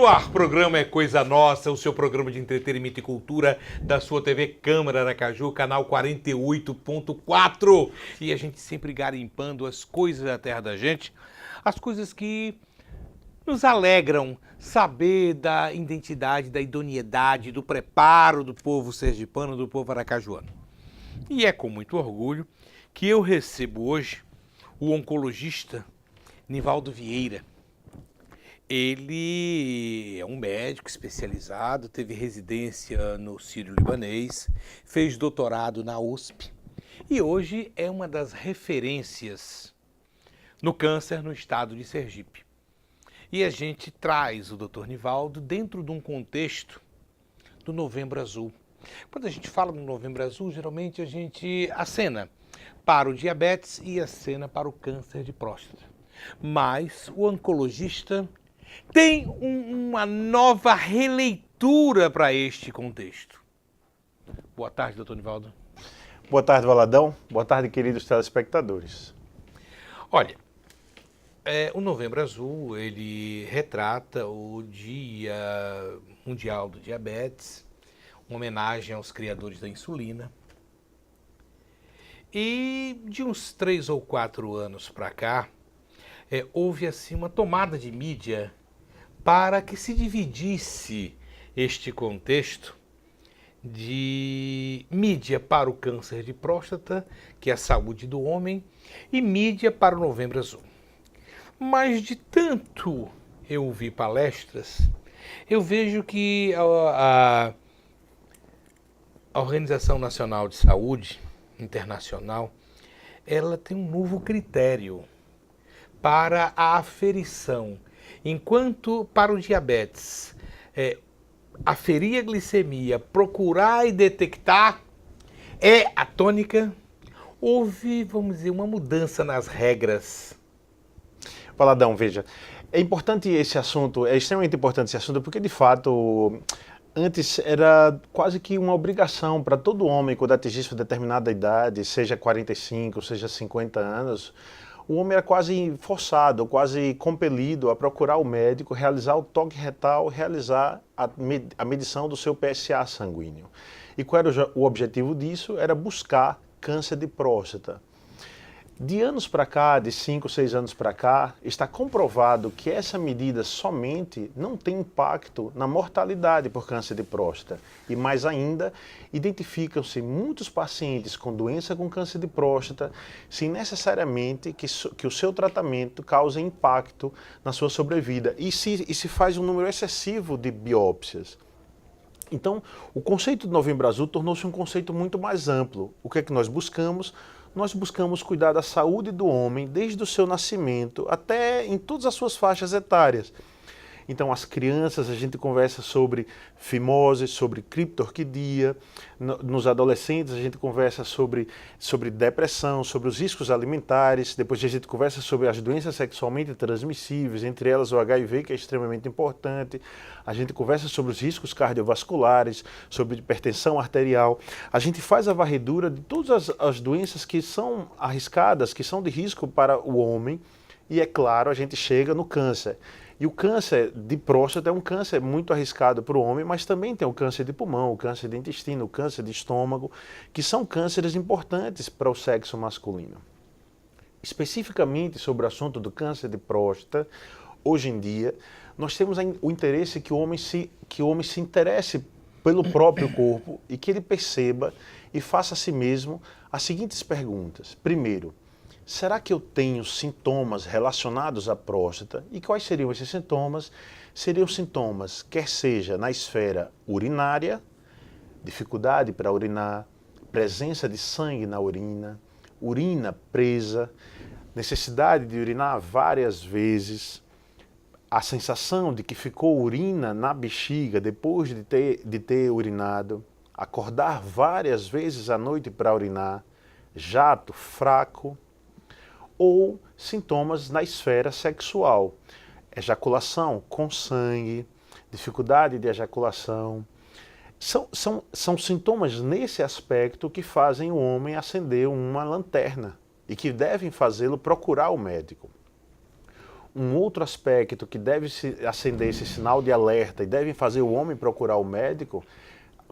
No ar, programa É Coisa Nossa, o seu programa de entretenimento e cultura da sua TV Câmara Aracaju, canal 48.4. E a gente sempre garimpando as coisas da terra da gente, as coisas que nos alegram saber da identidade, da idoneidade, do preparo do povo sergipano, do povo aracajuano. E é com muito orgulho que eu recebo hoje o oncologista Nivaldo Vieira. Ele é um médico especializado, teve residência no Sírio-Libanês, fez doutorado na USP e hoje é uma das referências no câncer no estado de Sergipe. E a gente traz o Dr. Nivaldo dentro de um contexto do Novembro Azul. Quando a gente fala no Novembro Azul, geralmente a gente acena para o diabetes e acena para o câncer de próstata. Mas o oncologista tem uma nova releitura para este contexto. Boa tarde, doutor Nivaldo. Boa tarde, Valadão. Boa tarde, queridos telespectadores. Olha, o Novembro Azul, ele retrata o Dia Mundial do Diabetes, uma homenagem aos criadores da insulina. E de uns 3 ou 4 anos para cá, houve assim uma tomada de mídia para que se dividisse este contexto de mídia para o câncer de próstata, que é a saúde do homem, e mídia para o Novembro Azul. Mas de tanto eu ouvir palestras, eu vejo que a Organização Nacional de Saúde Internacional, ela tem um novo critério para a aferição. Enquanto para o diabetes, aferir a glicemia, procurar e detectar é a tônica, houve, vamos dizer, uma mudança nas regras. Valadão, veja, é importante esse assunto, é extremamente importante esse assunto, porque de fato, antes era quase que uma obrigação para todo homem, quando atingisse uma determinada idade, seja 45, seja 50 anos, o homem era quase forçado, quase compelido a procurar o médico, realizar o toque retal, realizar a medição do seu PSA sanguíneo. E qual era o objetivo disso? Era buscar câncer de próstata. De anos para cá, de 5, 6 anos para cá, está comprovado que essa medida somente não tem impacto na mortalidade por câncer de próstata. E mais ainda, identificam-se muitos pacientes com doença com câncer de próstata sem necessariamente que o seu tratamento cause impacto na sua sobrevida. E se faz um número excessivo de biópsias. Então, o conceito de Novembro Azul tornou-se um conceito muito mais amplo. O que é que nós buscamos? Nós buscamos cuidar da saúde do homem desde o seu nascimento até em todas as suas faixas etárias. Então, as crianças, a gente conversa sobre fimose, sobre criptorquidia. Nos adolescentes, a gente conversa sobre depressão, sobre os riscos alimentares. Depois, a gente conversa sobre as doenças sexualmente transmissíveis, entre elas o HIV, que é extremamente importante. A gente conversa sobre os riscos cardiovasculares, sobre hipertensão arterial. A gente faz a varredura de todas as doenças que são arriscadas, que são de risco para o homem. E, é claro, a gente chega no câncer. E o câncer de próstata é um câncer muito arriscado para o homem, mas também tem o câncer de pulmão, o câncer de intestino, o câncer de estômago, que são cânceres importantes para o sexo masculino. Especificamente sobre o assunto do câncer de próstata, hoje em dia, nós temos o interesse que o homem se interesse pelo próprio corpo e que ele perceba e faça a si mesmo as seguintes perguntas. Primeiro, será que eu tenho sintomas relacionados à próstata? E quais seriam esses sintomas? Seriam sintomas, quer seja na esfera urinária, dificuldade para urinar, presença de sangue na urina, urina presa, necessidade de urinar várias vezes, a sensação de que ficou urina na bexiga depois de ter urinado, acordar várias vezes à noite para urinar, jato fraco, ou sintomas na esfera sexual, ejaculação com sangue, dificuldade de ejaculação. São sintomas nesse aspecto que fazem o homem acender uma lanterna e que devem fazê-lo procurar o médico. um outro aspecto que deve acender esse sinal de alerta e deve fazer o homem procurar o médico,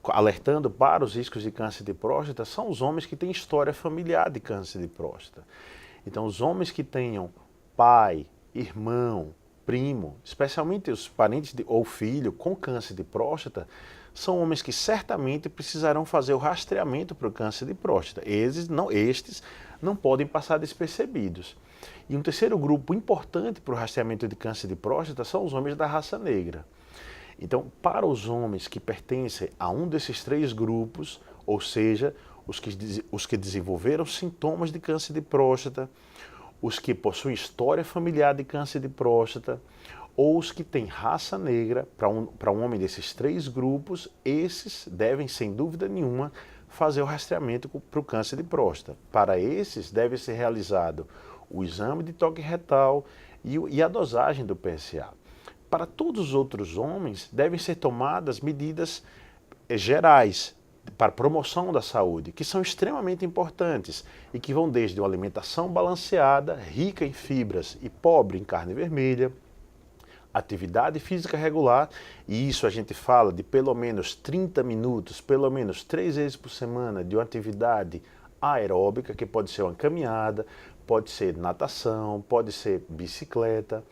alertando para os riscos de câncer de próstata, são os homens que têm história familiar de câncer de próstata. Então, os homens que tenham pai, irmão, primo, especialmente os parentes ou filho com câncer de próstata, são homens que certamente precisarão fazer o rastreamento para o câncer de próstata. Estes não podem passar despercebidos. E um terceiro grupo importante para o rastreamento de câncer de próstata são os homens da raça negra. Então, para os homens que pertencem a um desses três grupos, ou seja, os que desenvolveram sintomas de câncer de próstata, os que possuem história familiar de câncer de próstata, ou os que têm raça negra, para um homem desses três grupos, esses devem, sem dúvida nenhuma, fazer o rastreamento para o câncer de próstata. Para esses, deve ser realizado o exame de toque retal e a dosagem do PSA. Para todos os outros homens, devem ser tomadas medidas gerais para promoção da saúde, que são extremamente importantes e que vão desde uma alimentação balanceada, rica em fibras e pobre em carne vermelha, atividade física regular, e isso a gente fala de pelo menos 30 minutos, pelo menos 3 vezes por semana de uma atividade aeróbica, que pode ser uma caminhada, pode ser natação, pode ser bicicleta.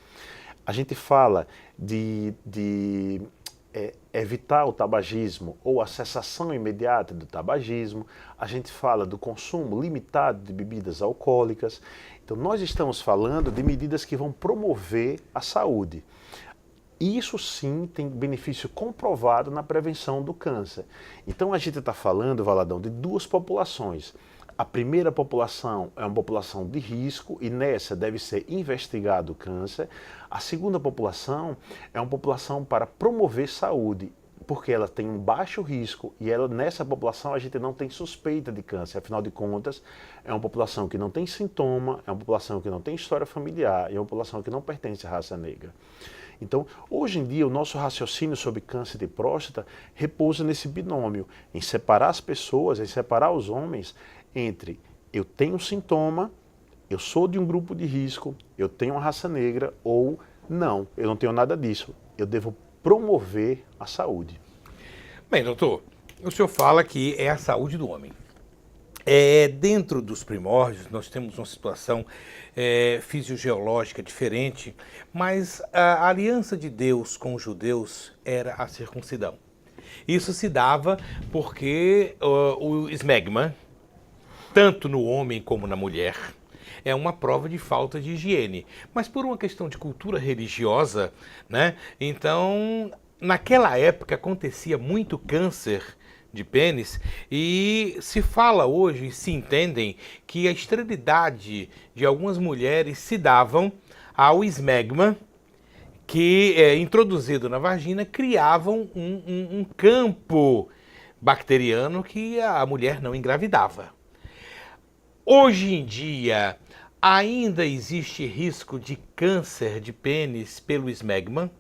A gente fala de evitar o tabagismo ou a cessação imediata do tabagismo. A gente fala do consumo limitado de bebidas alcoólicas. Então, nós estamos falando de medidas que vão promover a saúde. Isso sim tem benefício comprovado na prevenção do câncer. Então, a gente está falando, Valadão, de duas populações. A primeira população é uma população de risco e nessa deve ser investigado o câncer. A segunda população é uma população para promover saúde, porque ela tem um baixo risco e nessa população a gente não tem suspeita de câncer. Afinal de contas, é uma população que não tem sintoma, é uma população que não tem história familiar e é uma população que não pertence à raça negra. Então, hoje em dia, o nosso raciocínio sobre câncer de próstata repousa nesse binômio, em separar as pessoas, em separar os homens entre eu tenho sintoma, eu sou de um grupo de risco, eu tenho uma raça negra, ou não, eu não tenho nada disso. Eu devo promover a saúde. Bem, doutor, o senhor fala que é a saúde do homem. Dentro dos primórdios, nós temos uma situação fisiogeológica diferente, mas a aliança de Deus com os judeus era a circuncidão. Isso se dava porque o esmegma, tanto no homem como na mulher, é uma prova de falta de higiene. Mas por uma questão de cultura religiosa, né? Então, naquela época acontecia muito câncer de pênis e se fala hoje, e se entendem, que a esterilidade de algumas mulheres se davam ao esmegma que, introduzido na vagina, criavam um campo bacteriano que a mulher não engravidava. Hoje em dia, ainda existe risco de câncer de pênis pelo esmegma?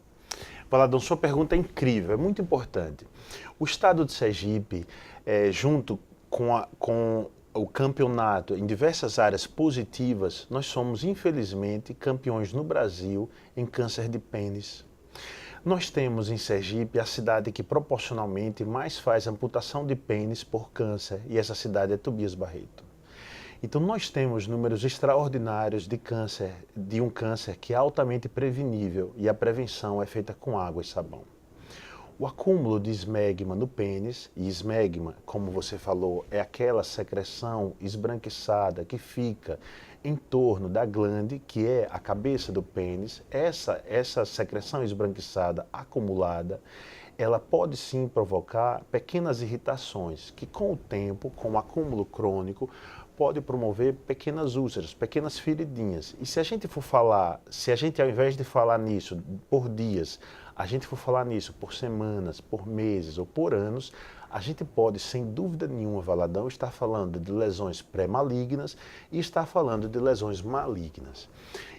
Valadão, sua pergunta é incrível, é muito importante. O estado de Sergipe, junto com o campeonato em diversas áreas positivas, nós somos, infelizmente, campeões no Brasil em câncer de pênis. Nós temos em Sergipe a cidade que proporcionalmente mais faz amputação de pênis por câncer, e essa cidade é Tobias Barreto. Então nós temos números extraordinários de um câncer que é altamente prevenível e a prevenção é feita com água e sabão. O acúmulo de esmegma no pênis, e esmegma, como você falou, é aquela secreção esbranquiçada que fica em torno da glande, que é a cabeça do pênis. Essa secreção esbranquiçada acumulada, ela pode sim provocar pequenas irritações, que com o tempo, com o acúmulo crônico, pode promover pequenas úlceras, pequenas feridinhas. E se a gente ao invés de falar nisso por dias, a gente for falar nisso por semanas, por meses ou por anos, a gente pode, sem dúvida nenhuma, Valadão, estar falando de lesões pré-malignas e estar falando de lesões malignas.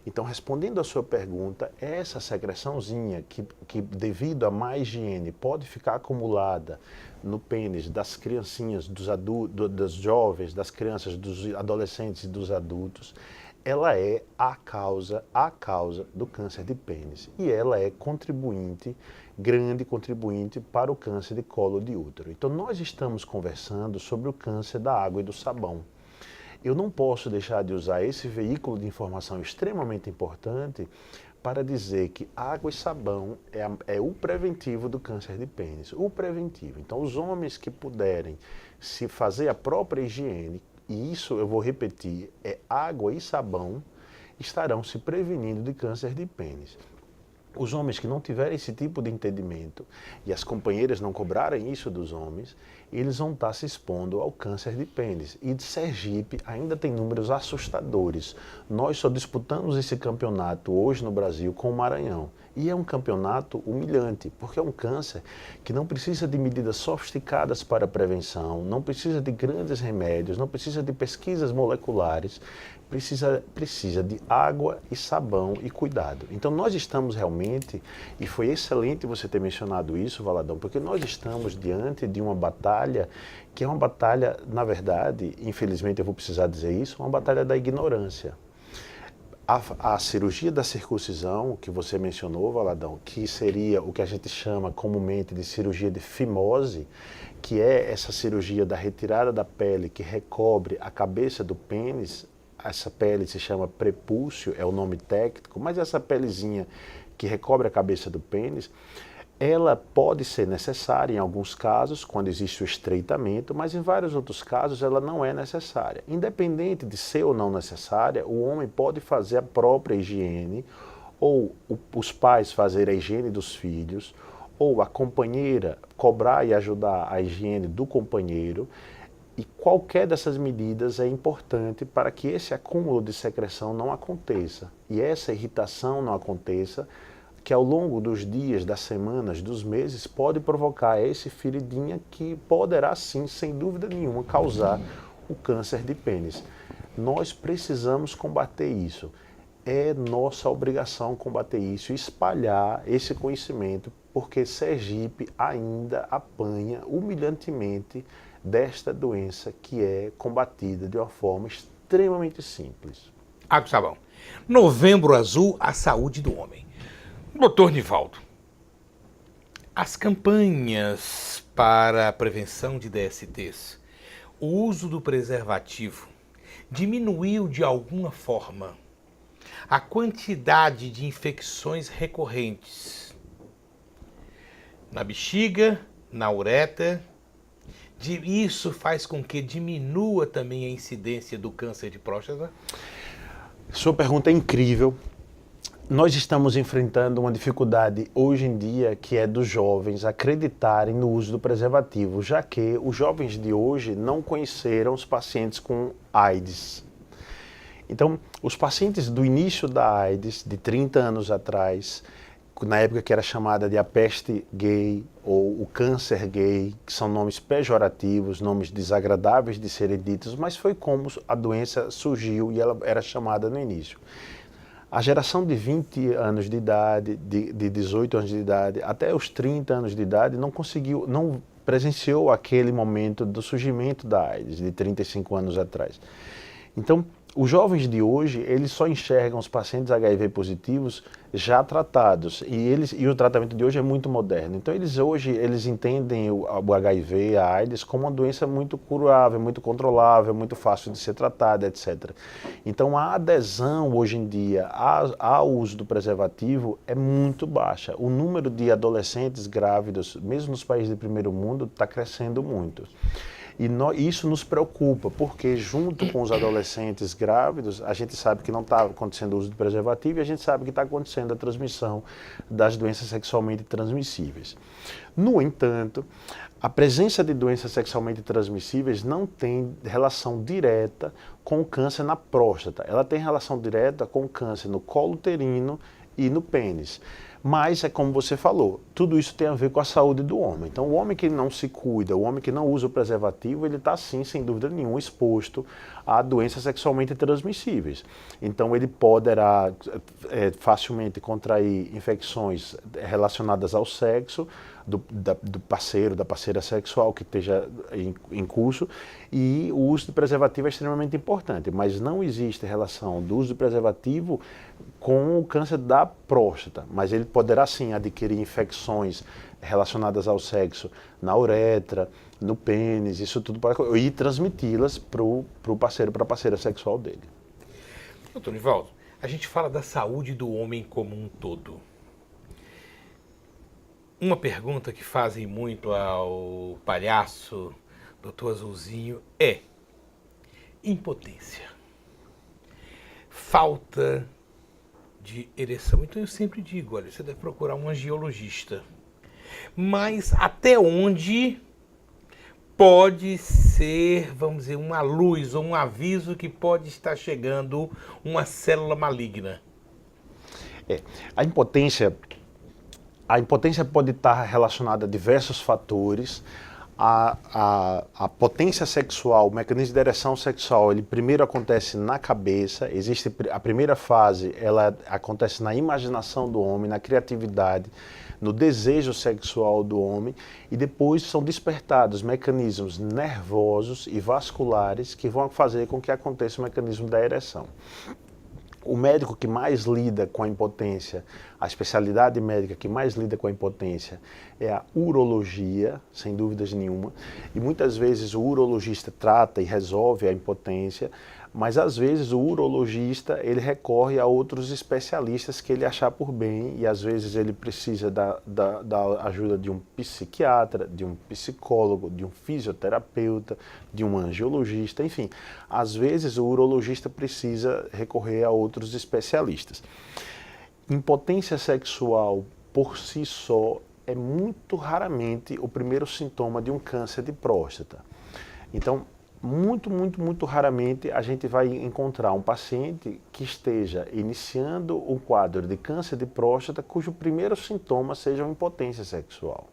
Então, respondendo à sua pergunta, essa secreçãozinha que devido a má higiene pode ficar acumulada no pênis das criancinhas, dos jovens, das crianças, dos adolescentes e dos adultos, ela é a causa do câncer de pênis. E ela é grande contribuinte para o câncer de colo de útero. Então nós estamos conversando sobre o câncer da água e do sabão. Eu não posso deixar de usar esse veículo de informação extremamente importante para dizer que água e sabão é o preventivo do câncer de pênis. O preventivo. Então os homens que puderem se fazer a própria higiene, e isso eu vou repetir, é água e sabão, estarão se prevenindo de câncer de pênis. Os homens que não tiverem esse tipo de entendimento e as companheiras não cobrarem isso dos homens, eles vão estar se expondo ao câncer de pênis. E de Sergipe ainda tem números assustadores. Nós só disputamos esse campeonato hoje no Brasil com o Maranhão. E é um campeonato humilhante, porque é um câncer que não precisa de medidas sofisticadas para prevenção, não precisa de grandes remédios, não precisa de pesquisas moleculares, precisa de água e sabão e cuidado. Então nós estamos realmente, e foi excelente você ter mencionado isso, Valadão, porque nós estamos diante de uma batalha que é uma batalha, na verdade, infelizmente eu vou precisar dizer isso, uma batalha da ignorância. A cirurgia da circuncisão, que você mencionou, Valadão, que seria o que a gente chama comumente de cirurgia de fimose, que é essa cirurgia da retirada da pele que recobre a cabeça do pênis. Essa pele se chama prepúcio, é o nome técnico, mas essa pelezinha que recobre a cabeça do pênis, ela pode ser necessária em alguns casos, quando existe o estreitamento, mas em vários outros casos ela não é necessária. Independente de ser ou não necessária, o homem pode fazer a própria higiene, ou os pais fazerem a higiene dos filhos, ou a companheira cobrar e ajudar a higiene do companheiro. E qualquer dessas medidas é importante para que esse acúmulo de secreção não aconteça e essa irritação não aconteça, que ao longo dos dias, das semanas, dos meses, pode provocar esse feridinha que poderá sim, sem dúvida nenhuma, causar o câncer de pênis. Nós precisamos combater isso. É nossa obrigação combater isso, espalhar esse conhecimento, porque Sergipe ainda apanha humilhantemente desta doença que é combatida de uma forma extremamente simples. Água e sabão. Novembro Azul, a saúde do homem. Doutor Nivaldo, as campanhas para a prevenção de DSTs, o uso do preservativo, diminuiu de alguma forma a quantidade de infecções recorrentes na bexiga, na uretra. Isso faz com que diminua também a incidência do câncer de próstata? Sua pergunta é incrível. Nós estamos enfrentando uma dificuldade hoje em dia que é dos jovens acreditarem no uso do preservativo, já que os jovens de hoje não conheceram os pacientes com AIDS. Então, os pacientes do início da AIDS, de 30 anos atrás, na época que era chamada de a peste gay ou o câncer gay, que são nomes pejorativos, nomes desagradáveis de serem ditos, mas foi como a doença surgiu e ela era chamada no início. A geração de 20 anos de idade, de 18 anos de idade, até os 30 anos de idade, não presenciou aquele momento do surgimento da AIDS, de 35 anos atrás. Então, os jovens de hoje, eles só enxergam os pacientes HIV positivos já tratados, e o tratamento de hoje é muito moderno. Então, eles entendem o HIV, a AIDS, como uma doença muito curável, muito controlável, muito fácil de ser tratada, etc. Então, a adesão hoje em dia ao uso do preservativo é muito baixa. O número de adolescentes grávidos, mesmo nos países de primeiro mundo, está crescendo muito. E isso nos preocupa, porque junto com os adolescentes grávidos, a gente sabe que não está acontecendo o uso de preservativo e a gente sabe que está acontecendo a transmissão das doenças sexualmente transmissíveis. No entanto, a presença de doenças sexualmente transmissíveis não tem relação direta com o câncer na próstata. Ela tem relação direta com o câncer no colo uterino e no pênis. Mas é como você falou, tudo isso tem a ver com a saúde do homem. Então o homem que não se cuida, o homem que não usa o preservativo, ele está sim, sem dúvida nenhuma, exposto a doenças sexualmente transmissíveis. Então ele poderá facilmente contrair infecções relacionadas ao sexo, do parceiro, da parceira sexual que esteja em curso, e o uso de preservativo é extremamente importante, mas não existe relação do uso de preservativo com o câncer da próstata, mas ele poderá sim adquirir infecções relacionadas ao sexo na uretra, no pênis, isso tudo pode, e transmiti-las para o parceiro, para a parceira sexual dele. Doutor Nivaldo, a gente fala da saúde do homem como um todo. Uma pergunta que fazem muito ao palhaço, doutor Azulzinho, é impotência. Falta de ereção. Então eu sempre digo, olha, você deve procurar um angiologista. Mas até onde pode ser, vamos dizer, uma luz ou um aviso que pode estar chegando uma célula maligna? A impotência pode estar relacionada a diversos fatores. A potência sexual, o mecanismo de ereção sexual, ele primeiro acontece na cabeça. Existe a primeira fase, ela acontece na imaginação do homem, na criatividade, no desejo sexual do homem, e depois são despertados mecanismos nervosos e vasculares que vão fazer com que aconteça o mecanismo da ereção. O médico que mais lida com a impotência, a especialidade médica que mais lida com a impotência é a urologia, sem dúvidas nenhuma. E muitas vezes o urologista trata e resolve a impotência, mas às vezes o urologista ele recorre a outros especialistas que ele achar por bem, e às vezes ele precisa da ajuda de um psiquiatra, de um psicólogo, de um fisioterapeuta, de um angiologista, enfim. Às vezes o urologista precisa recorrer a outros especialistas. Impotência sexual por si só é muito raramente o primeiro sintoma de um câncer de próstata. Então, muito raramente a gente vai encontrar um paciente que esteja iniciando um quadro de câncer de próstata cujo primeiro sintoma seja uma impotência sexual.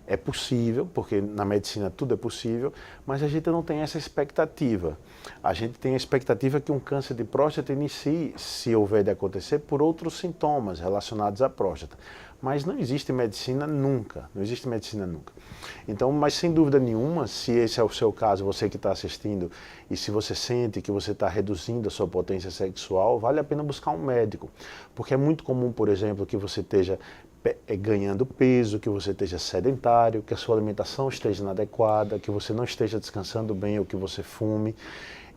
É possível, porque na medicina tudo é possível, mas a gente não tem essa expectativa. A gente tem a expectativa que um câncer de próstata inicie, se houver de acontecer, por outros sintomas relacionados à próstata. Mas não existe medicina nunca, não existe medicina nunca. Então, mas sem dúvida nenhuma, se esse é o seu caso, você que está assistindo, e se você sente que você está reduzindo a sua potência sexual, vale a pena buscar um médico. Porque é muito comum, por exemplo, que você esteja ganhando peso, que você esteja sedentário, que a sua alimentação esteja inadequada, que você não esteja descansando bem ou que você fume.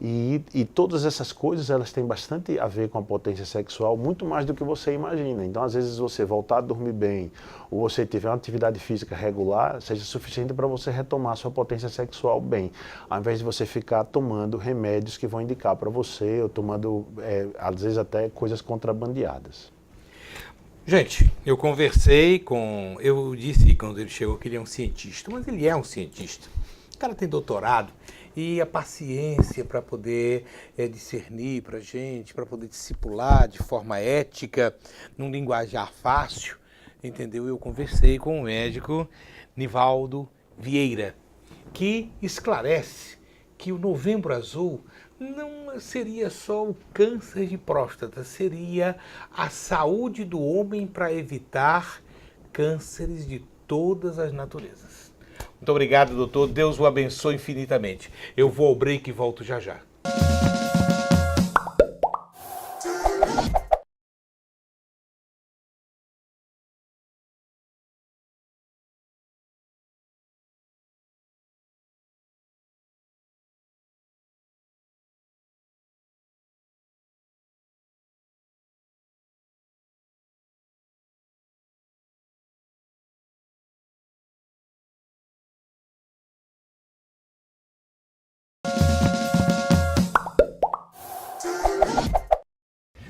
E todas essas coisas, elas têm bastante a ver com a potência sexual, muito mais do que você imagina. Então, às vezes, você voltar a dormir bem, ou você tiver uma atividade física regular, seja suficiente para você retomar a sua potência sexual bem, ao invés de você ficar tomando remédios que vão indicar para você, ou tomando, às vezes, até coisas contrabandeadas. Gente, eu conversei com... Eu disse quando ele chegou que ele é um cientista, mas ele é um cientista. O cara tem doutorado e a paciência para poder discernir para a gente, para poder discipular de forma ética, num linguajar fácil, entendeu? Eu conversei com o médico Nivaldo Vieira, que esclarece que o Novembro Azul não seria só o câncer de próstata, seria a saúde do homem para evitar cânceres de todas as naturezas. Muito obrigado, doutor. Deus o abençoe infinitamente. Eu vou ao break e volto já já.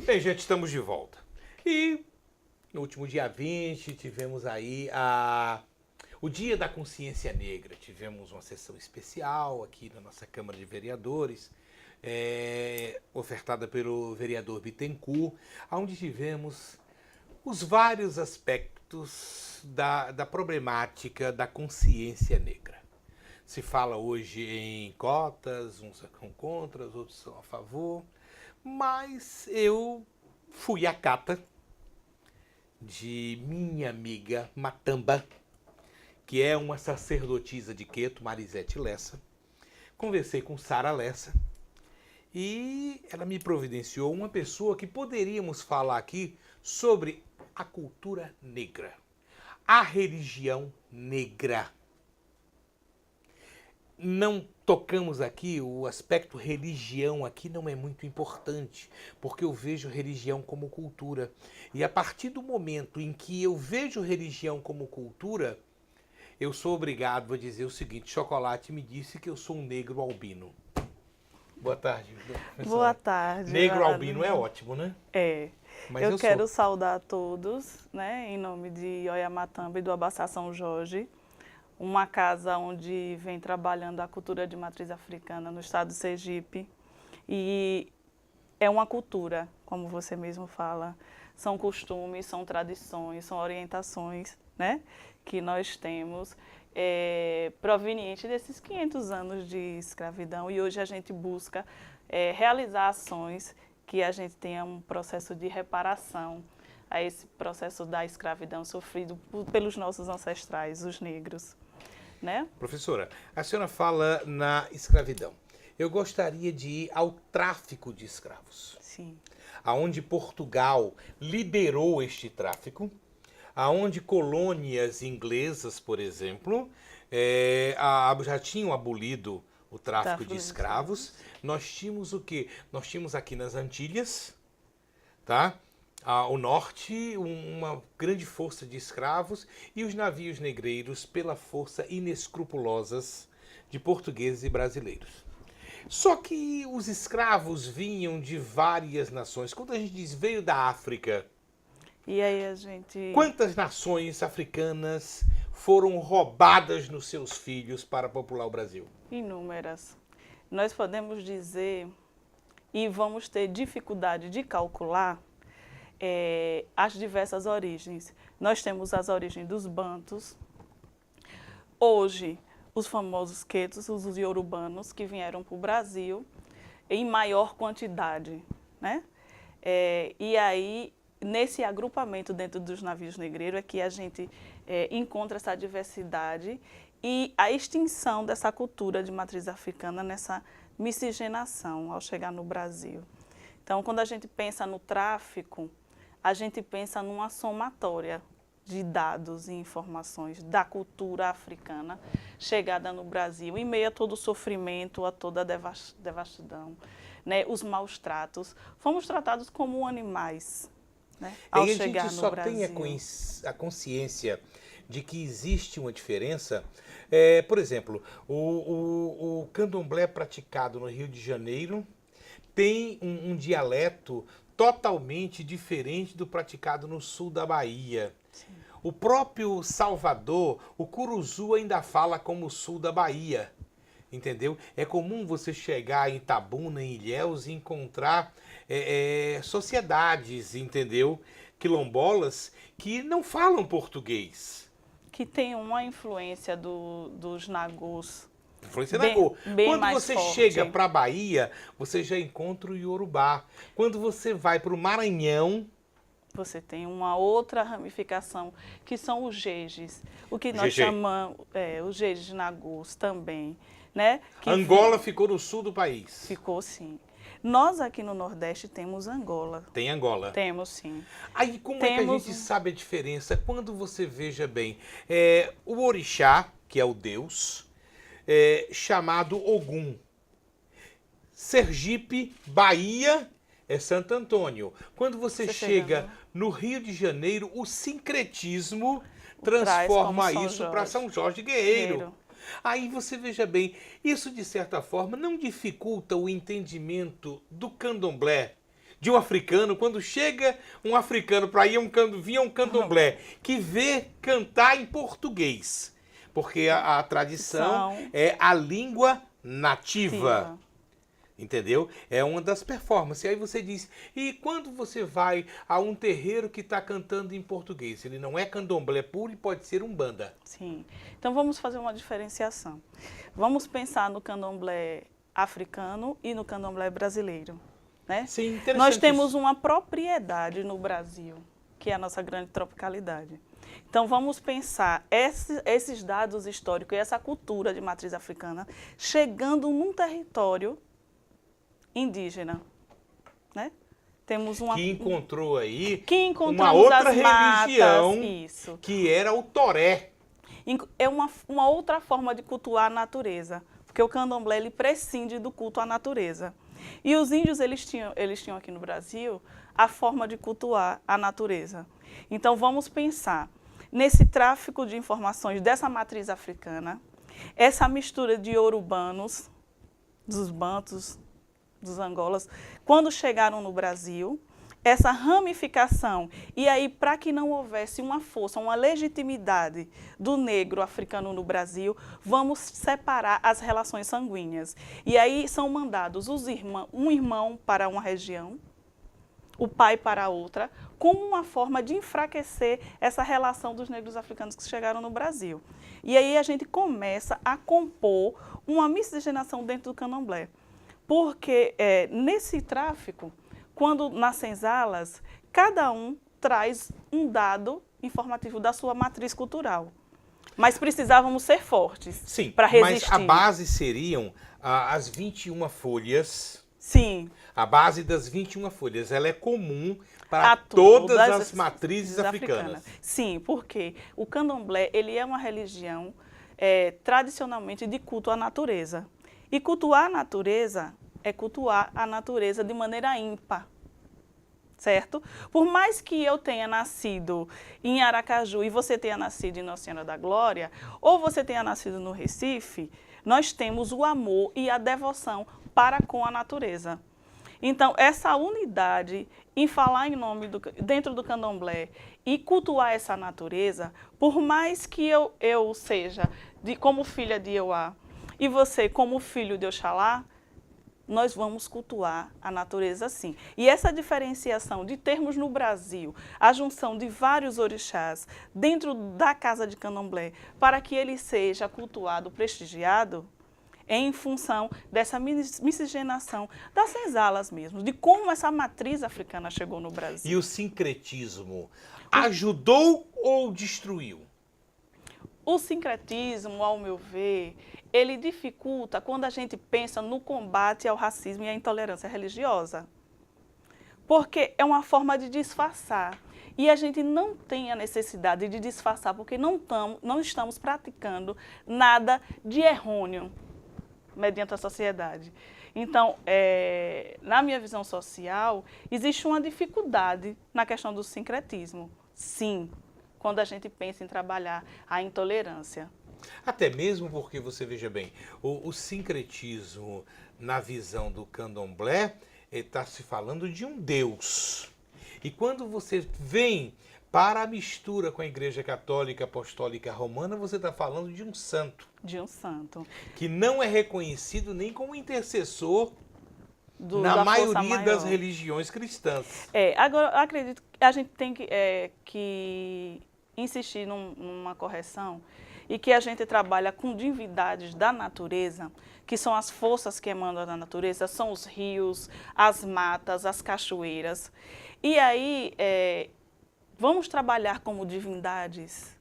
Bem, gente, estamos de volta. E no último dia 20 tivemos aí o Dia da Consciência Negra. Tivemos uma sessão especial aqui na nossa Câmara de Vereadores, ofertada pelo vereador Bittencourt, onde tivemos os vários aspectos da problemática da consciência negra. Se fala hoje em cotas, uns são contra, os outros são a favor, mas eu fui à cata de minha amiga Matamba, que é uma sacerdotisa de Queto, Marisete Lessa. Conversei com Sara Lessa e ela me providenciou uma pessoa que poderíamos falar aqui sobre a cultura negra, a religião negra. Não tocamos aqui, o aspecto religião aqui não é muito importante, porque eu vejo religião como cultura. E a partir do momento em que eu vejo religião como cultura, eu sou obrigado a dizer o seguinte: Chocolate me disse que eu sou um negro albino. Boa tarde, professora. Boa tarde. Negro albino é ótimo, né? É. Mas eu quero sou. saudar a todos, né, em nome de Oiamatamba e do Abaçá São Jorge, uma casa onde vem trabalhando a cultura de matriz africana no estado do Sergipe. E é uma cultura, como você mesmo fala, são costumes, são tradições, são orientações, né, que nós temos proveniente desses 500 anos de escravidão, e hoje a gente busca realizar ações que a gente tenha um processo de reparação a esse processo da escravidão sofrido pelos nossos ancestrais, os negros, né? Professora, a senhora fala na escravidão. Eu gostaria de ir ao tráfico de escravos. Sim. Aonde Portugal liberou este tráfico, aonde colônias inglesas, por exemplo, já tinham abolido o tráfico de escravos. Nós tínhamos o quê? Nós tínhamos aqui nas Antilhas, tá? Ao norte, uma grande força de escravos e os navios negreiros pela força inescrupulosas de portugueses e brasileiros. Só que os escravos vinham de várias nações. Quando a gente diz veio da África, e aí a gente... quantas nações africanas foram roubadas nos seus filhos para popular o Brasil? Inúmeras. Nós podemos dizer, e vamos ter dificuldade de calcular, as diversas origens. Nós temos as origens dos bantus, hoje os famosos quetos, os iorubanos, que vieram para o Brasil em maior quantidade, né? E aí, nesse agrupamento dentro dos navios negreiros é que a gente encontra essa diversidade e a extinção dessa cultura de matriz africana nessa miscigenação ao chegar no Brasil. Então, quando a gente pensa no tráfico, a gente pensa numa somatória de dados e informações da cultura africana chegada no Brasil, em meio a todo o sofrimento, a toda a devastidão, né? Os maus tratos. Fomos tratados como animais, né? Ao chegar no Brasil. A gente só tem a consciência de que existe uma diferença. Por exemplo, o candomblé praticado no Rio de Janeiro tem um dialeto totalmente diferente do praticado no sul da Bahia. Sim. O próprio Salvador, o curuzu ainda fala como o sul da Bahia, entendeu? É comum você chegar em Itabuna, em Ilhéus, e encontrar sociedades, entendeu? Quilombolas que não falam português. Que tem uma influência dos nagôs. Influência nagô. Quando você chega para a Bahia, você já encontra o Iorubá. Quando você vai para o Maranhão, você tem uma outra ramificação, que são os jejes. O que nós chamamos, os jejes nagôs também, né? Que Angola ficou no sul do país. Ficou, sim. Nós aqui no Nordeste temos Angola. Tem Angola? Temos, sim. Aí como é que a gente sabe a diferença? Quando você veja bem, o orixá, que é o Deus, chamado Ogum. Sergipe, Bahia, é Santo Antônio. Quando você chega no Rio de Janeiro, o sincretismo transforma isso para São Jorge Guerreiro. Aí você veja bem, isso de certa forma não dificulta o entendimento do candomblé de um africano. Quando chega um africano para ir via um candomblé que vê cantar em português, porque a tradição é a língua nativa. Entendeu? É uma das performances. Aí você diz, e quando você vai a um terreiro que está cantando em português? Ele não é candomblé puro e pode ser umbanda. Sim. Então vamos fazer uma diferenciação. Vamos pensar no candomblé africano e no candomblé brasileiro, né? Sim, interessante. Nós temos uma propriedade no Brasil, que é a nossa grande tropicalidade. Então, vamos pensar esses dados históricos e essa cultura de matriz africana chegando num território indígena, né? Temos uma... Que encontrou aí que encontramos uma outra as matas, religião isso. que era o Toré. É uma outra forma de cultuar a natureza, porque o candomblé ele prescinde do culto à natureza. E os índios eles tinham aqui no Brasil a forma de cultuar a natureza. Então vamos pensar nesse tráfico de informações dessa matriz africana, essa mistura de iorubãnos, dos bantus, dos angolas, quando chegaram no Brasil, essa ramificação. E aí, para que não houvesse uma força, uma legitimidade do negro africano no Brasil, vamos separar as relações sanguíneas. E aí são mandados um irmão para uma região, o pai para outra, como uma forma de enfraquecer essa relação dos negros africanos que chegaram no Brasil. E aí a gente começa a compor uma miscigenação dentro do candomblé. Porque nesse tráfico, quando nas senzalas, cada um traz um dado informativo da sua matriz cultural. Mas precisávamos ser fortes para resistir. Mas a base seriam as 21 folhas. Sim. A base das 21 folhas, ela é comum para todas as matrizes africanas. Sim, porque o candomblé ele é uma religião tradicionalmente de culto à natureza. E cultuar a natureza é cultuar a natureza de maneira ímpar, certo? Por mais que eu tenha nascido em Aracaju e você tenha nascido em Nossa Senhora da Glória, ou você tenha nascido no Recife, nós temos o amor e a devoção para com a natureza. Então, essa unidade em falar em nome dentro do candomblé e cultuar essa natureza, por mais que eu seja como filha de Euá e você como filho de Oxalá, nós vamos cultuar a natureza sim. E essa diferenciação de termos no Brasil a junção de vários orixás dentro da casa de candomblé para que ele seja cultuado, prestigiado, é em função dessa miscigenação das senzalas mesmo, de como essa matriz africana chegou no Brasil. E o sincretismo ajudou ou destruiu? O sincretismo, ao meu ver, ele dificulta quando a gente pensa no combate ao racismo e à intolerância religiosa. Porque é uma forma de disfarçar. E a gente não tem a necessidade de disfarçar, porque não estamos praticando nada de errôneo mediante a sociedade. Então, na minha visão social, existe uma dificuldade na questão do sincretismo. Sim, quando a gente pensa em trabalhar a intolerância. Até mesmo porque, você veja bem, o sincretismo na visão do candomblé está se falando de um Deus. E quando você vem para a mistura com a Igreja Católica Apostólica Romana, você está falando de um santo. De um santo. Que não é reconhecido nem como intercessor na maioria das religiões cristãs. Agora, eu acredito que a gente tem que insistir numa correção e que a gente trabalha com divindades da natureza, que são as forças que emanam da natureza, são os rios, as matas, as cachoeiras. E aí, vamos trabalhar como divindades,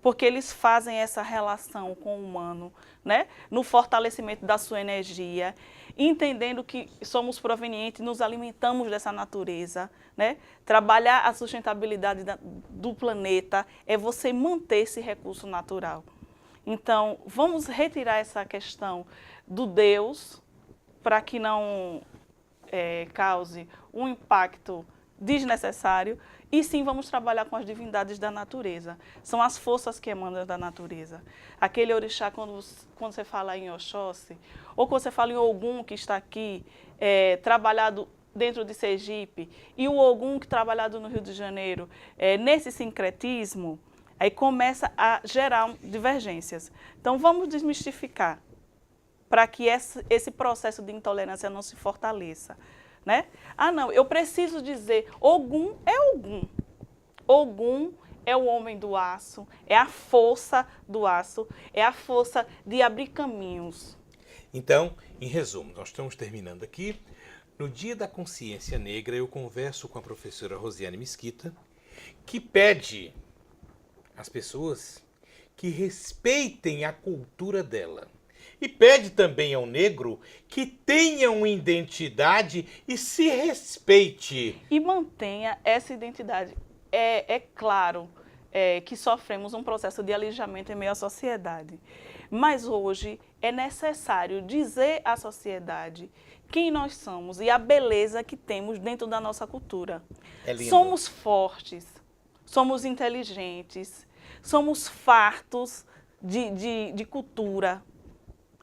porque eles fazem essa relação com o humano, né? No fortalecimento da sua energia, entendendo que somos provenientes, nos alimentamos dessa natureza, né? Trabalhar a sustentabilidade do planeta é você manter esse recurso natural. Então, vamos retirar essa questão do Deus para que não cause um impacto desnecessário, e sim vamos trabalhar com as divindades da natureza. São as forças que emanam da natureza. Aquele orixá, quando você fala em Oxóssi, ou quando você fala em Ogum, que está aqui, trabalhado dentro de Sergipe, e o Ogum, que trabalhado no Rio de Janeiro, nesse sincretismo, aí começa a gerar divergências. Então, vamos desmistificar, para que esse processo de intolerância não se fortaleça. Né? Ah, não, eu preciso dizer, Ogum é Ogum. Ogum é o homem do aço, é a força do aço, é a força de abrir caminhos. Então, em resumo, nós estamos terminando aqui. No Dia da Consciência Negra, eu converso com a professora Rosiane Mesquita, que pede as pessoas que respeitem a cultura dela. E pede também ao negro que tenha uma identidade e se respeite. E mantenha essa identidade. É claro que sofremos um processo de alijamento em meio à sociedade. Mas hoje é necessário dizer à sociedade quem nós somos e a beleza que temos dentro da nossa cultura. É lindo. Somos fortes, somos inteligentes, somos fartos de cultura.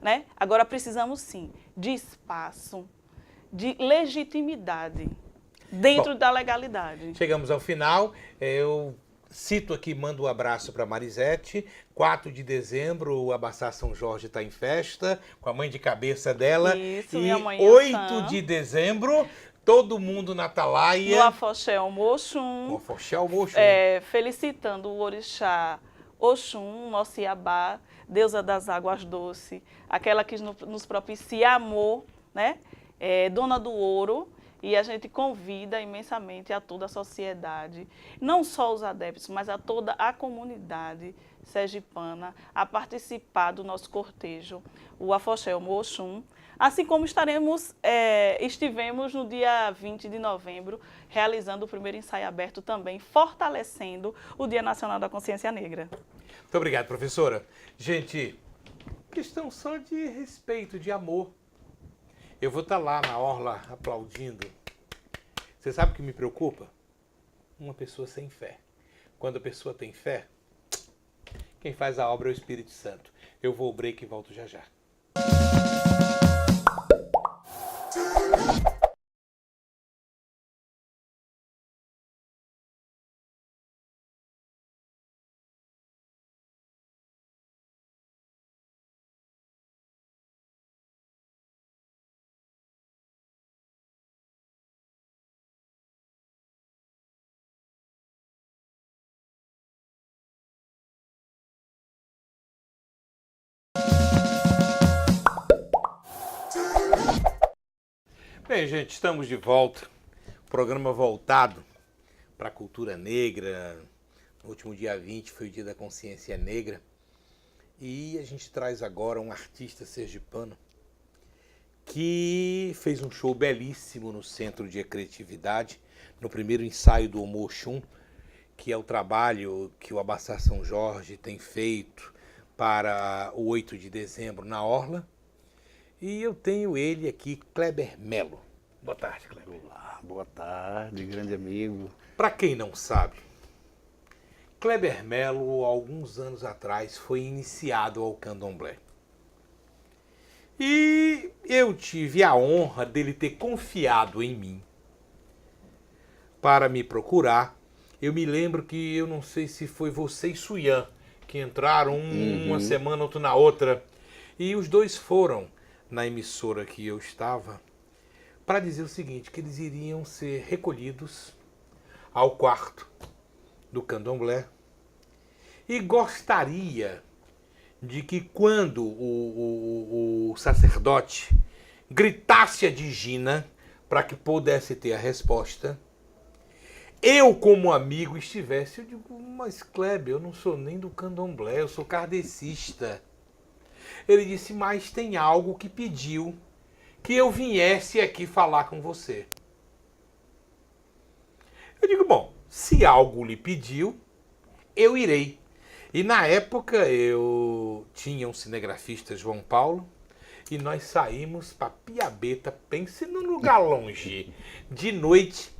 Né? Agora precisamos sim de espaço, de legitimidade dentro da legalidade. Chegamos ao final. Eu cito aqui, mando um abraço para Marisete. 4 de dezembro, o Abassá São Jorge está em festa, com a mãe de cabeça dela. Isso, e minha mãe 8 de dezembro, todo mundo na Atalaia. No Afoxé Omoxum. No Afoxé Omoxum. Felicitando o orixá Oxum, nosso Iabá, deusa das águas doces, aquela que nos propicia amor, né? Dona do ouro. E a gente convida imensamente a toda a sociedade, não só os adeptos, mas a toda a comunidade sergipana a participar do nosso cortejo, o Afoxé Omoxum, assim como estivemos no dia 20 de novembro, realizando o primeiro ensaio aberto também, fortalecendo o Dia Nacional da Consciência Negra. Muito obrigado, professora. Gente, questão só de respeito, de amor. Eu vou estar lá na orla aplaudindo. Você sabe o que me preocupa? Uma pessoa sem fé. Quando a pessoa tem fé, quem faz a obra é o Espírito Santo. Eu vou ao break e volto já já. Bem, gente, estamos de volta. Programa voltado para a cultura negra. No último dia 20 foi o Dia da Consciência Negra. E a gente traz agora um artista sergipano que fez um show belíssimo no Centro de Criatividade, no primeiro ensaio do Omoxum, que é o trabalho que o Abassá São Jorge tem feito para o 8 de dezembro na Orla. E eu tenho ele aqui, Kleber Melo. Boa tarde, Kleber. Olá, boa tarde, grande amigo. Para quem não sabe, Kleber Melo, alguns anos atrás, foi iniciado ao candomblé. E eu tive a honra dele ter confiado em mim para me procurar. Eu me lembro que, eu não sei se foi você e Suyan, que entraram uma semana, outra na outra. E os dois foram na emissora que eu estava para dizer o seguinte, que eles iriam ser recolhidos ao quarto do candomblé e gostaria de que quando o sacerdote gritasse a Digina para que pudesse ter a resposta, eu como amigo estivesse. Eu digo, mas Kleber, eu não sou nem do candomblé, eu sou kardecista. Ele disse, mas tem algo que pediu que eu viesse aqui falar com você. Eu digo, bom, se algo lhe pediu, eu irei. E na época eu tinha um cinegrafista, João Paulo, e nós saímos para Piabeta, pense num lugar longe, de noite.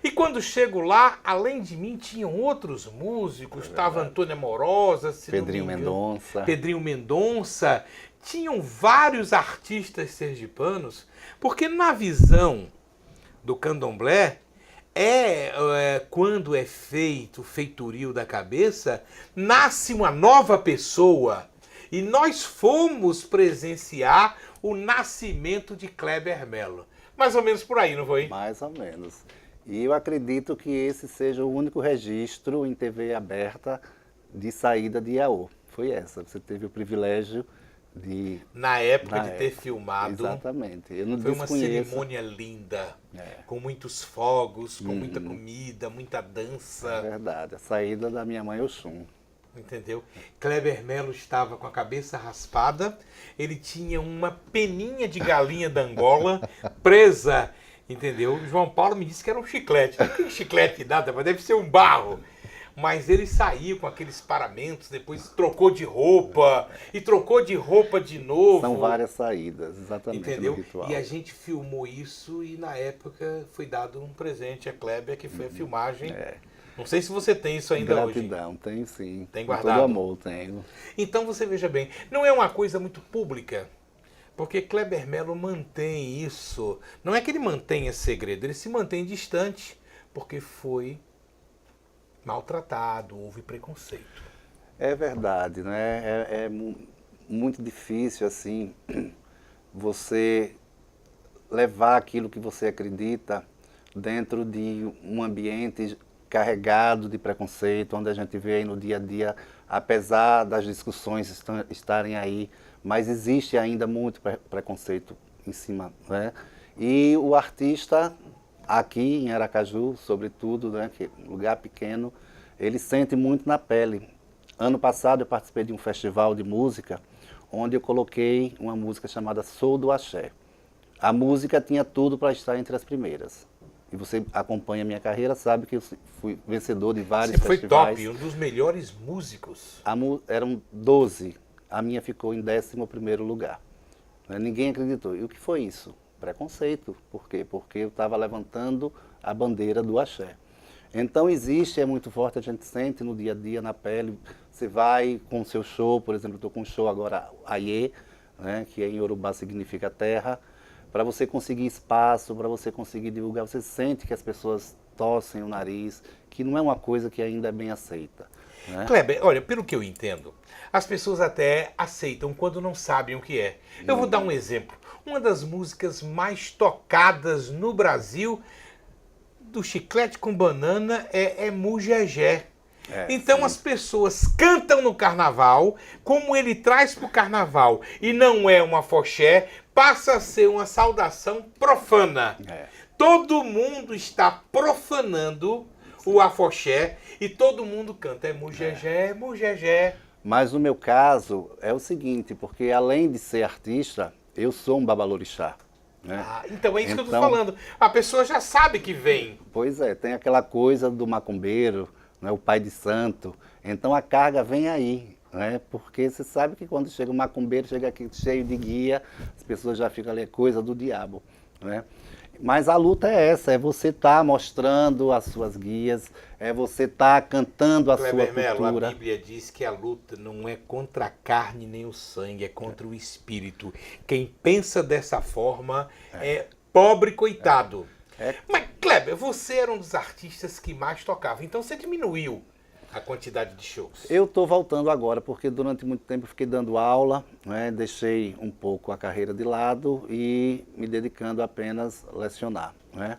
E quando chego lá, além de mim, tinham outros músicos, estava Antônia Amorosa, Pedrinho Mendonça. Pedrinho Mendonça, tinham vários artistas sergipanos, porque na visão do candomblé, quando é feito o feitorio da cabeça, nasce uma nova pessoa. E nós fomos presenciar o nascimento de Kleber Melo. Mais ou menos por aí, não foi? Mais ou menos. E eu acredito que esse seja o único registro em TV aberta de saída de Iaô. Foi essa. Você teve o privilégio de... Na época de ter filmado. Exatamente. Eu não foi uma desconheço. cerimônia linda, com muitos fogos, com muita comida, muita dança. É verdade. A saída da minha mãe Oxum. Entendeu? Kleber Melo estava com a cabeça raspada, ele tinha uma peninha de galinha da Angola presa, entendeu? João Paulo me disse que era um chiclete. Não tem chiclete nada, mas deve ser um barro. Mas ele saiu com aqueles paramentos, depois trocou de roupa e trocou de roupa de novo. São várias saídas, exatamente, Entendeu? no ritual. E a gente filmou isso e na época foi dado um presente a Kleber, que foi a filmagem. Não sei se você tem isso ainda hoje. Gratidão, tenho sim. Tem Com guardado? todo amor, tenho. Então você veja bem, não é uma coisa muito pública, porque Kleber Melo mantém isso. Não é que ele mantenha segredo, ele se mantém distante, porque foi maltratado, houve preconceito. É verdade, né? Muito difícil, assim, você levar aquilo que você acredita dentro de um ambiente carregado de preconceito, onde a gente vê aí no dia a dia, apesar das discussões estarem aí, mas existe ainda muito preconceito em cima, né? E o artista, aqui em Aracaju, sobretudo, né, que é um lugar pequeno, ele sente muito na pele. Ano passado eu participei de um festival de música, onde eu coloquei uma música chamada Sou do Axé. A música tinha tudo para estar entre as primeiras. E você acompanha a minha carreira, sabe que eu fui vencedor de vários Você foi festivais. top, um dos melhores músicos. Eram 12, a minha ficou em 11º lugar. Ninguém acreditou. E o que foi isso? Preconceito. Por quê? Porque eu estava levantando a bandeira do axé. Então existe, é muito forte, a gente sente no dia a dia, na pele. Você vai com o seu show, por exemplo, eu estou com um show agora, Aie, né, que em Yorubá significa terra. Para você conseguir espaço, para você conseguir divulgar, você sente que as pessoas torcem o nariz, que não é uma coisa que ainda é bem aceita. Né? Kleber, olha, pelo que eu entendo, as pessoas até aceitam quando não sabem o que é. Eu vou dar um exemplo. Uma das músicas mais tocadas no Brasil, do Chiclete com Banana, é Mugegé. Então as pessoas cantam no carnaval, como ele traz para o carnaval, e não é uma afoxé, passa a ser uma saudação profana. Todo mundo está profanando o afoxé e todo mundo canta Mugegé, Mugegé. Mas no meu caso é o seguinte, porque além de ser artista, eu sou um babalorixá. Né? Então é isso que eu estou falando. A pessoa já sabe que vem. Pois é, tem aquela coisa do macumbeiro, né, o pai de santo. Então a carga vem aí, né? Porque você sabe que quando chega o macumbeiro, chega aqui cheio de guia, as pessoas já ficam ali, coisa do diabo. Né? Mas a luta é essa, é você estar mostrando as suas guias, é você estar cantando a Kleber sua Melo, cultura. a Bíblia diz que a luta não é contra a carne nem o sangue, é contra o espírito. Quem pensa dessa forma é pobre coitado. Mas, Kleber, você era um dos artistas que mais tocava, então você diminuiu a quantidade de shows. Eu estou voltando agora, porque durante muito tempo eu fiquei dando aula, né, deixei um pouco a carreira de lado e me dedicando apenas a lecionar. Né?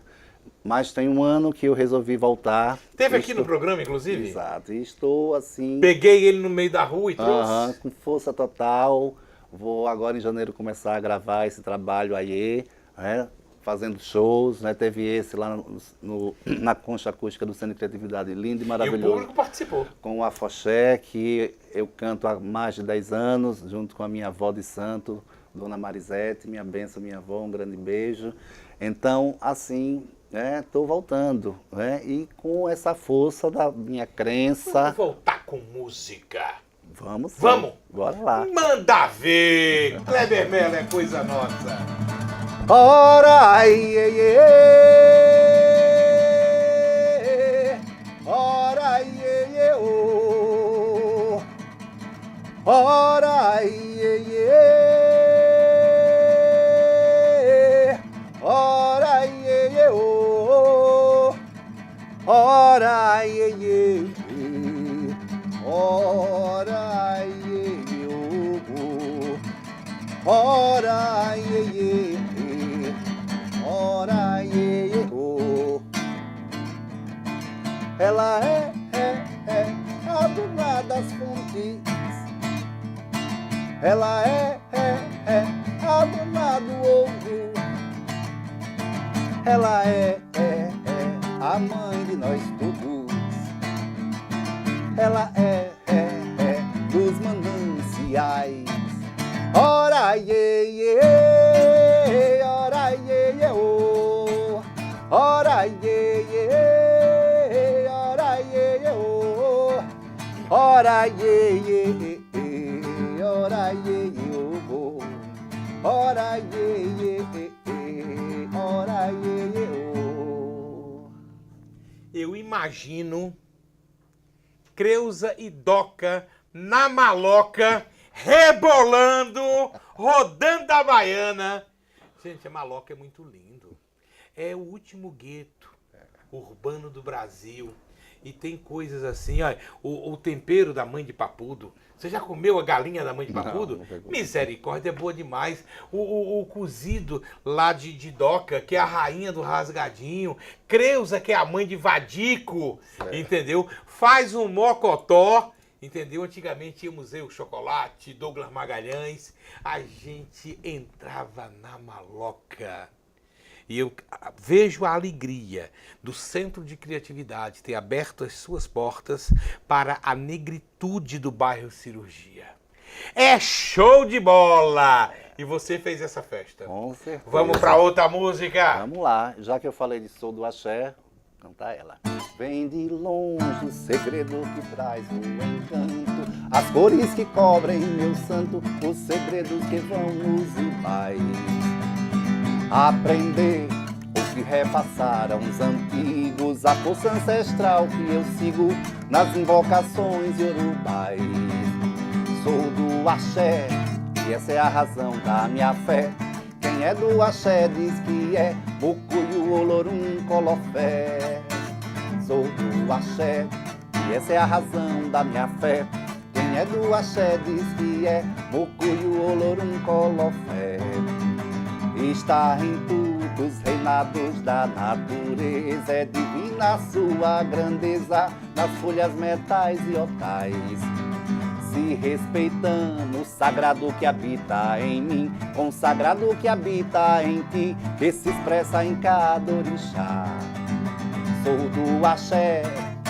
Mas tem um ano que eu resolvi voltar. Teve aqui no programa, inclusive? Exato, e estou assim... Peguei ele no meio da rua e trouxe. Com força total. Vou agora em janeiro começar a gravar esse trabalho aí, né? Fazendo shows, né? Teve esse lá na concha acústica do Centro de Criatividade, lindo e E maravilhoso. o público participou. Com o afoxé, que eu canto há mais de 10 anos, junto com a minha avó de santo, Dona Marisete, minha benção, minha avó, um grande beijo. Então, assim, estou voltando, né? E com essa força da minha crença... Vamos voltar com música. Vamos sim. Vamos? Bora lá. Manda ver! Kleber Melo é coisa nossa. Ora, ai, ai, ai, ora, ai, ai, ai, oh. Ora, ai, ai, ai, ora, ai, ai, ai, oh. Ora, ai, ai, ai, ora, ai, ai, oh. Ora, ai, ai, ai. Ora, iê, oh. Ela é a dona das fontes. Ela é a dona do ouro. Ela é a mãe de nós todos. Ela é iê, iê, ora iê, iê, oh. Ora iê, iê, iê, ora iê, iê, oh. Ora iê, iê, iê, ora iê, iê, oh. Eu imagino Creuza e Doca na maloca, rebolando, rodando a baiana. Gente, a maloca é muito lindo. É o último gueto urbano do Brasil. E tem coisas assim, ó, o tempero da mãe de papudo. Você já comeu a galinha da mãe de papudo? Não pegou. Misericórdia, é boa demais. O cozido lá de Doca, que é a rainha do rasgadinho. Creuza, que é a mãe de Vadico, entendeu? Faz um mocotó, entendeu? Antigamente ia Museu Chocolate, Douglas Magalhães. A gente entrava na maloca. E eu vejo a alegria do Centro de Criatividade ter aberto as suas portas para a negritude do bairro Cirurgia. É show de bola! E você fez essa festa. Com certeza. Vamos para outra música? Vamos lá, já que eu falei de Sou do Axé, cantar ela. Vem de longe o segredo que traz o encanto, as cores que cobrem meu santo, os segredos que vão nos paz. Aprender o que repassaram os antigos, a força ancestral que eu sigo nas invocações iorubais. Sou do axé, e essa é a razão da minha fé. Quem é do axé diz que é Mucuyu, Olorum, Colofé. Sou do axé, e essa é a razão da minha fé. Quem é do axé diz que é Mucuyu, Olorum, Colofé. Está em tudo os reinados da natureza, é divina a sua grandeza nas folhas, metais e otais. Se respeitando o sagrado que habita em mim, com o sagrado que habita em ti, que se expressa em cada orixá. Sou do axé,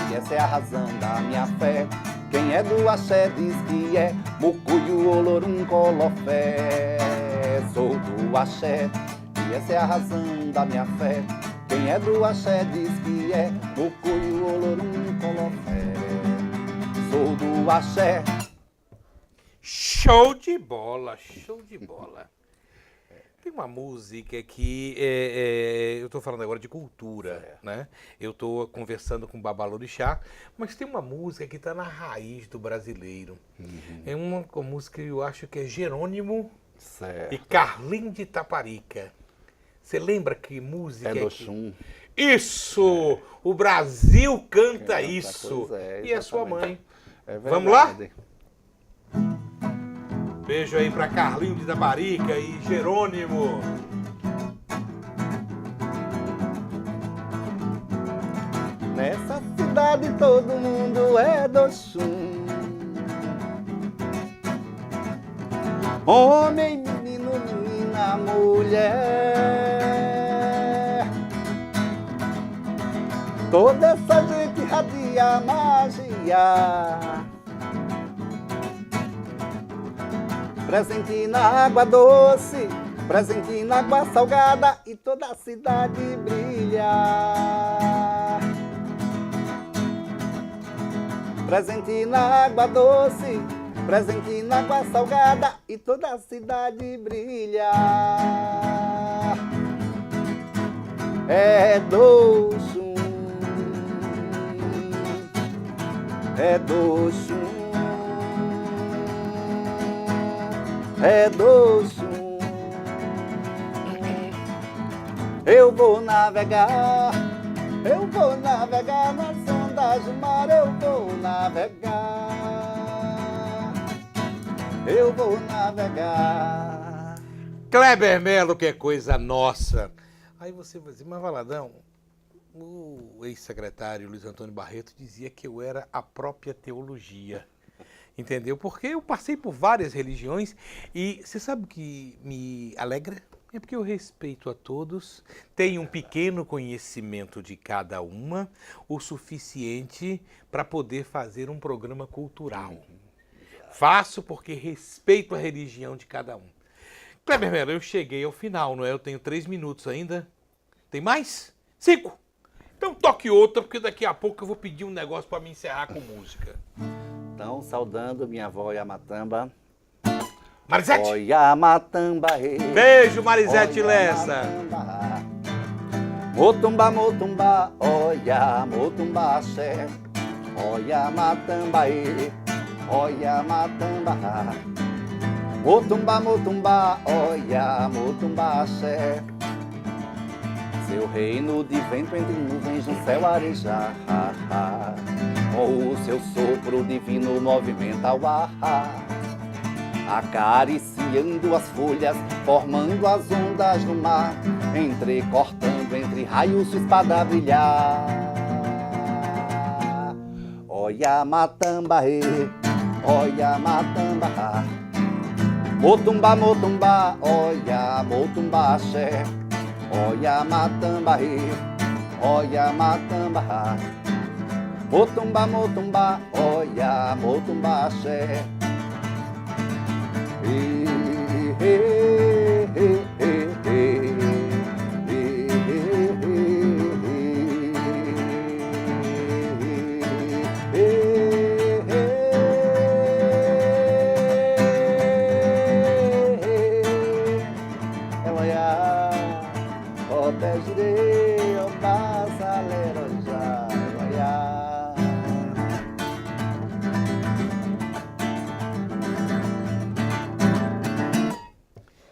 e essa é a razão da minha fé. Quem é do axé diz que é Mucuyu, Olorum, Colofé. Sou do axé, e essa é a razão da minha fé. Quem é do axé diz que é Mucuyu, Olorum, Colofé. Sou do axé. Show de bola, show de bola. Tem uma música que eu estou falando agora de cultura, né? Eu estou conversando com o Babalorixá, mas tem uma música que está na raiz do brasileiro. É uma música que eu acho que é Jerônimo Certo. e Carlinhos de Itaparica. Você lembra que música É do que... Xum. Isso! O Brasil canta Canta, isso. pois é, E a sua exatamente. mãe. É Vamos lá? verdade. Beijo aí pra Carlinhos de Itaparica e Jerônimo. Nessa cidade todo mundo é do Xum. Homem, menino, menina, mulher. Toda essa gente radia magia. Presente na água doce, presente na água salgada, e toda a cidade brilha. Presente na água doce, presente na água salgada, e toda a cidade brilha. É do Xum, é do Xum, é do Xum. Eu vou navegar nas ondas do mar, eu vou navegar. Kleber Melo, que é coisa nossa. Aí você vai dizer, mas Valadão, o ex-secretário Luiz Antônio Barreto dizia que eu era a própria teologia. Entendeu? Porque eu passei por várias religiões e você sabe o que me alegra? É porque eu respeito a todos, tenho um pequeno conhecimento de cada uma, o suficiente para poder fazer um programa cultural. Faço porque respeito a religião de cada um. Kleber Melo, eu cheguei ao final, não é? Eu tenho 3 minutos ainda. Tem mais? 5. Então toque outra, porque daqui a pouco eu vou pedir um negócio para me encerrar com música. Então, saudando minha avó Yamatamba. Marisete! Ó Yamatamba, Beijo, Marisete Lessa! Motumba, motumba, olha, motumba, axé. Olha, matamba, olha, matamba. Motumba, motumba, olha, motumba, axé. Seu reino de vento entre nuvens no céu arejar. Com o seu sopro divino movimenta o ar. Acariciando as folhas, formando as ondas no mar, entrecortando entre raios sua espada brilhar. Olha matamba, olha matamba, motumba, motumba, olha motumba, axé. Olha matamba, olha matamba, motumba, motumba, olha motumba, axé.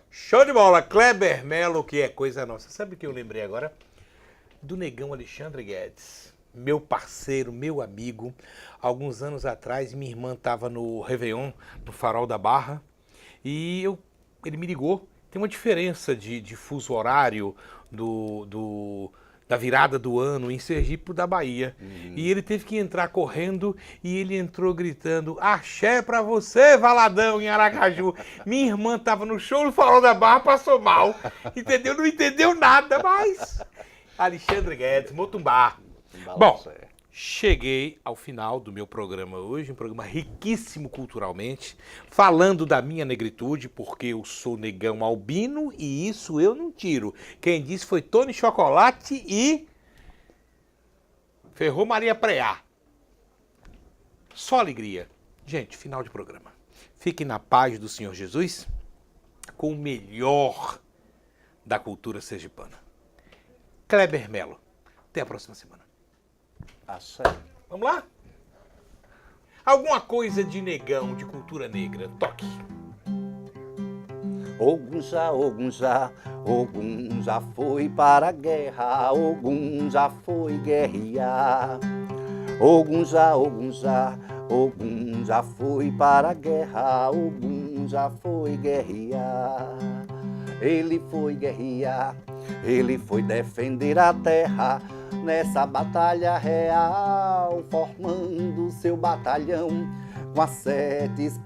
Show de bola, Kleber Melo, que é coisa nossa. Sabe o que eu lembrei agora? Do negão Alexandre Guedes, meu parceiro, meu amigo. Alguns anos atrás, minha irmã estava no Réveillon, no Farol da Barra, e ele me ligou. Tem uma diferença de fuso horário da virada do ano em Sergipe da Bahia. E ele teve que entrar correndo e ele entrou gritando: axé pra você, Valadão, em Aracaju. Minha irmã estava no show no Farol da Barra, passou mal. Entendeu? Não entendeu nada, mas... Alexandre Guedes, Motumbá. Bom, cheguei ao final do meu programa hoje, um programa riquíssimo culturalmente, falando da minha negritude, porque eu sou negão albino e isso eu não tiro. Quem disse foi Tony Chocolate e Ferrou Maria Preá. Só alegria. Gente, final de programa. Fiquem na paz do Senhor Jesus com o melhor da cultura sergipana. Kleber Melo. Até a próxima semana. Axé. Vamos lá? Alguma coisa de negão, de cultura negra. Toque. Ogum já, Ogum já, Ogum já foi para a guerra, Ogum já foi guerrear. Ogum já, Ogum já, Ogum já foi para a guerra, Ogum já foi guerrear. Ele foi guerrear, ele foi defender a terra, nessa batalha real, formando seu batalhão com as 7 espadas.